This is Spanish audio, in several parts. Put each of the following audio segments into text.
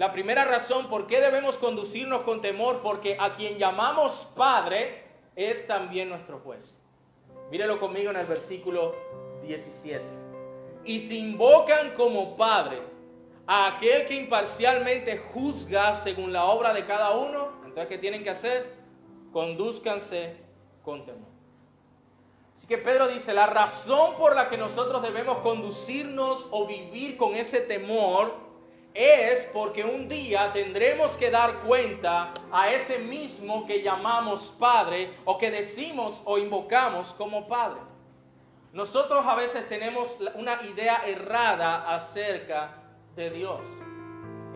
la primera razón por qué debemos conducirnos con temor, porque a quien llamamos Padre es también nuestro juez. Mírelo conmigo en el versículo 17. Y si invocan como Padre a aquel que imparcialmente juzga según la obra de cada uno, entonces ¿qué tienen que hacer? Condúzcanse con temor. Así que Pedro dice, la razón por la que nosotros debemos conducirnos o vivir con ese temor es porque un día tendremos que dar cuenta a ese mismo que llamamos Padre o que decimos o invocamos como Padre. Nosotros a veces tenemos una idea errada acerca de Dios,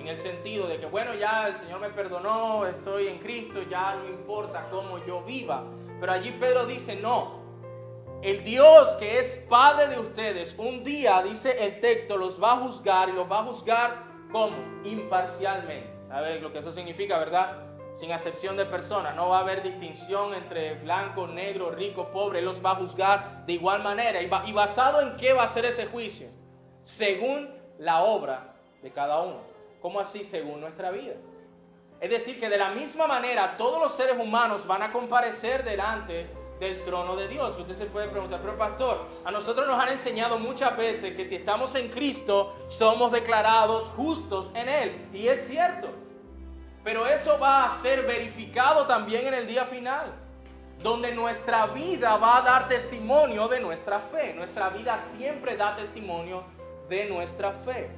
en el sentido de que, bueno, ya el Señor me perdonó, estoy en Cristo, ya no importa cómo yo viva. Pero allí Pedro dice, no, el Dios que es Padre de ustedes, un día, dice el texto, los va a juzgar, y los va a juzgar ¿cómo? Imparcialmente. ¿Sabes lo que eso significa, verdad? Sin acepción de personas. No va a haber distinción entre blanco, negro, rico, pobre. Él los va a juzgar de igual manera. ¿Y basado en qué va a ser ese juicio? Según la obra de cada uno. ¿Cómo así? Según nuestra vida. Es decir, que de la misma manera todos los seres humanos van a comparecer delante del trono de Dios. Usted se puede preguntar, pero pastor, a nosotros nos han enseñado muchas veces que si estamos en Cristo somos declarados justos en Él. Y es cierto. Pero eso va a ser verificado también en el día final, donde nuestra vida va a dar testimonio de nuestra fe. Nuestra vida siempre da testimonio de nuestra fe.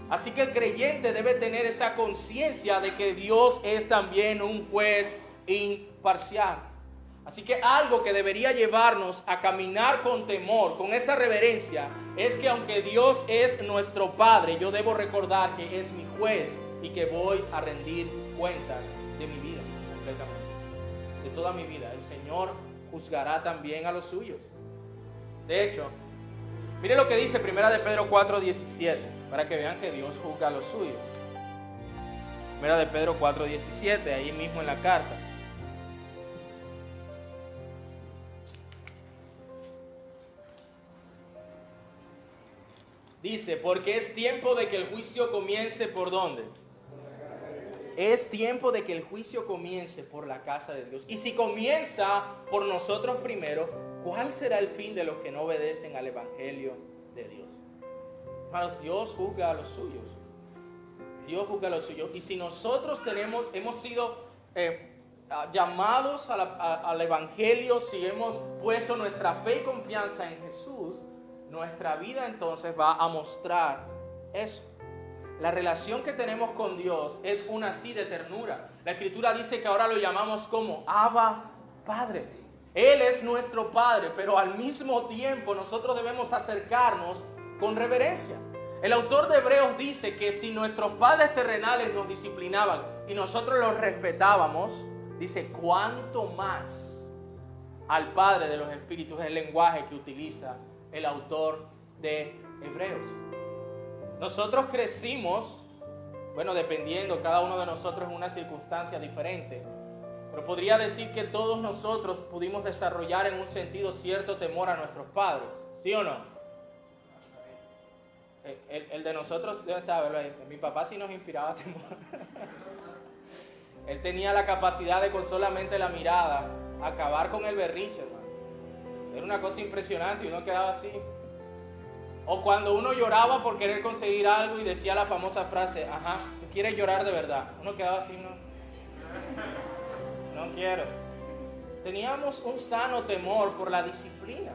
Así que el creyente debe tener esa conciencia de que Dios es también un juez imparcial. Así que algo que debería llevarnos a caminar con temor, con esa reverencia, es que aunque Dios es nuestro Padre, yo debo recordar que es mi juez y que voy a rendir cuentas de mi vida completamente, de toda mi vida. El Señor juzgará también a los suyos. De hecho, mire lo que dice 1 de Pedro 4:17, para que vean que Dios juzga a los suyos. 1 de Pedro 4:17, ahí mismo en la carta. Dice, porque es tiempo de que el juicio comience ¿por dónde? Es tiempo de que el juicio comience por la casa de Dios. Y si comienza por nosotros primero, ¿cuál será el fin de los que no obedecen al Evangelio de Dios? Hermanos, Dios juzga a los suyos. Dios juzga a los suyos. Y si nosotros hemos sido llamados al Evangelio, si hemos puesto nuestra fe y confianza en Jesús, nuestra vida entonces va a mostrar eso. La relación que tenemos con Dios es una así de ternura. La Escritura dice que ahora lo llamamos como Abba Padre. Él es nuestro Padre, pero al mismo tiempo nosotros debemos acercarnos con reverencia. El autor de Hebreos dice que si nuestros padres terrenales nos disciplinaban y nosotros los respetábamos, dice, cuánto más al Padre de los Espíritus, es el lenguaje que utiliza el autor de Hebreos. Nosotros crecimos, bueno, dependiendo cada uno de nosotros en una circunstancia diferente, pero podría decir que todos nosotros pudimos desarrollar en un sentido cierto temor a nuestros padres, ¿sí o no? El de nosotros, ¿dónde estaba? Mi papá sí nos inspiraba temor. Él tenía la capacidad de con solamente la mirada acabar con el berrinche, hermano. Era una cosa impresionante y uno quedaba así. O cuando uno lloraba por querer conseguir algo y decía la famosa frase, ajá, ¿tú quieres llorar de verdad? Uno quedaba así, no quiero. Teníamos un sano temor por la disciplina.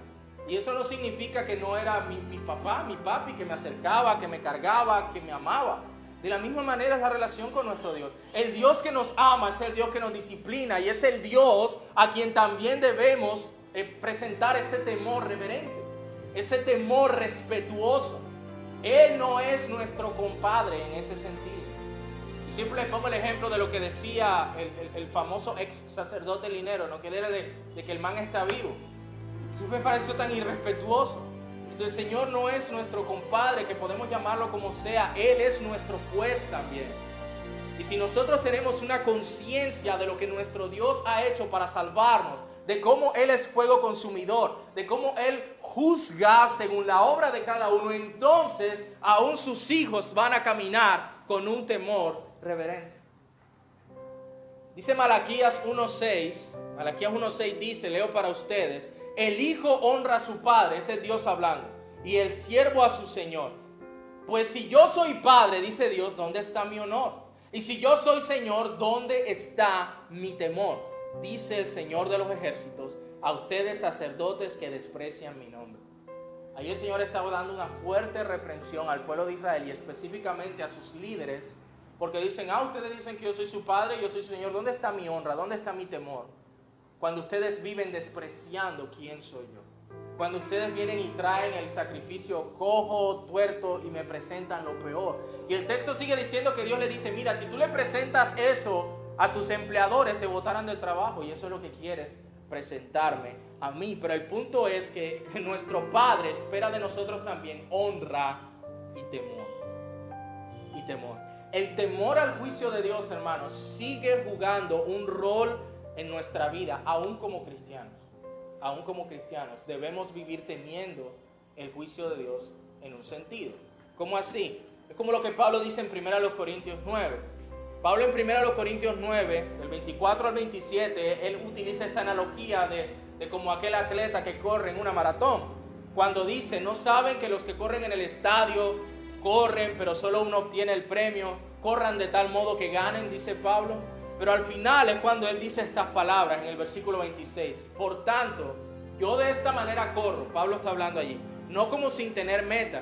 Y eso no significa que no era mi papá, mi papi, que me acercaba, que me cargaba, que me amaba. De la misma manera es la relación con nuestro Dios. El Dios que nos ama es el Dios que nos disciplina y es el Dios a quien también debemos presentar ese temor reverente, ese temor respetuoso. Él no es nuestro compadre en ese sentido. Yo siempre les pongo el ejemplo de lo que decía el famoso ex sacerdote Linero, ¿no? Que él era de que el man está vivo. Eso me pareció tan irrespetuoso. El Señor no es nuestro compadre, que podemos llamarlo como sea. Él es nuestro juez también. Y si nosotros tenemos una conciencia de lo que nuestro Dios ha hecho para salvarnos, de cómo Él es fuego consumidor, de cómo Él juzga según la obra de cada uno, entonces aún sus hijos van a caminar con un temor reverente. Dice Malaquías 1:6 dice, leo para ustedes, el hijo honra a su padre, este es Dios hablando, y el siervo a su señor. Pues si yo soy padre, dice Dios, ¿dónde está mi honor? Y si yo soy señor, ¿dónde está mi temor? Dice el Señor de los ejércitos, a ustedes sacerdotes que desprecian mi nombre. Ahí el Señor estaba dando una fuerte reprensión al pueblo de Israel y específicamente a sus líderes, porque dicen, ustedes dicen que yo soy su padre, yo soy su Señor, ¿dónde está mi honra? ¿Dónde está mi temor? Cuando ustedes viven despreciando quién soy yo. Cuando ustedes vienen y traen el sacrificio cojo, tuerto y me presentan lo peor. Y el texto sigue diciendo que Dios le dice, mira, si tú le presentas eso a tus empleadores, te botarán del trabajo y eso es lo que quieres, presentarme a mí. Pero el punto es que nuestro Padre espera de nosotros también honra y temor. Y temor. El temor al juicio de Dios, hermanos, sigue jugando un rol en nuestra vida, aún como cristianos. Aún como cristianos debemos vivir temiendo el juicio de Dios en un sentido. ¿Cómo así? Es como lo que Pablo dice en 1 Corintios 9. Pablo en 1 Corintios 9, del 24 al 27, él utiliza esta analogía de como aquel atleta que corre en una maratón. Cuando dice, ¿no saben que los que corren en el estadio corren, pero solo uno obtiene el premio? Corran de tal modo que ganen, dice Pablo. Pero al final es cuando él dice estas palabras en el versículo 26. Por tanto, yo de esta manera corro, Pablo está hablando allí, no como sin tener meta.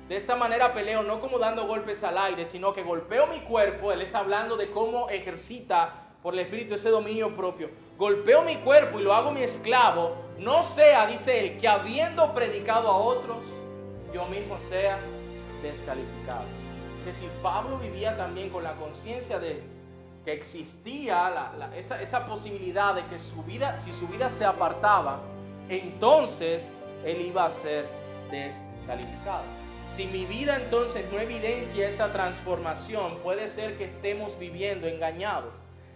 De esta manera peleo, no como dando golpes al aire, sino que golpeo mi cuerpo. Él está hablando de cómo ejercita por el Espíritu ese dominio propio. Golpeo mi cuerpo y lo hago mi esclavo. No sea, dice él, que habiendo predicado a otros, yo mismo sea descalificado. Es decir, Pablo vivía también con la conciencia de que existía esa posibilidad de que si su vida se apartaba, entonces él iba a ser descalificado. Si mi vida entonces no evidencia esa transformación, puede ser que estemos viviendo engañados.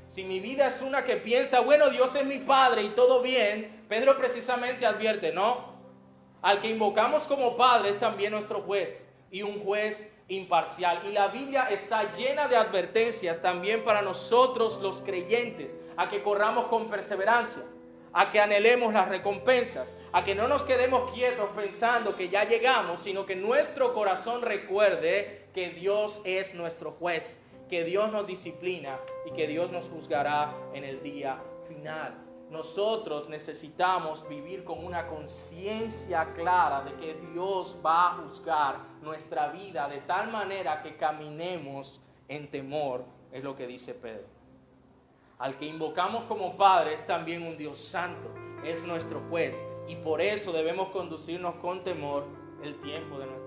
Si mi vida es una que piensa, bueno, Dios es mi Padre y todo bien, Pedro precisamente advierte, no, al que invocamos como Padre es también nuestro juez, y un juez imparcial. Y la Biblia está llena de advertencias también para nosotros los creyentes, a que corramos con perseverancia, a que anhelemos las recompensas, a que no nos quedemos quietos pensando que ya llegamos, sino que nuestro corazón recuerde que Dios es nuestro juez, que Dios nos disciplina y que Dios nos juzgará en el día final. Nosotros necesitamos vivir con una conciencia clara de que Dios va a juzgar nuestra vida de tal manera que caminemos en temor, es lo que dice Pedro. Al que invocamos como Padre es también un Dios santo, es nuestro juez, y por eso debemos conducirnos con temor el tiempo de nuestra vida.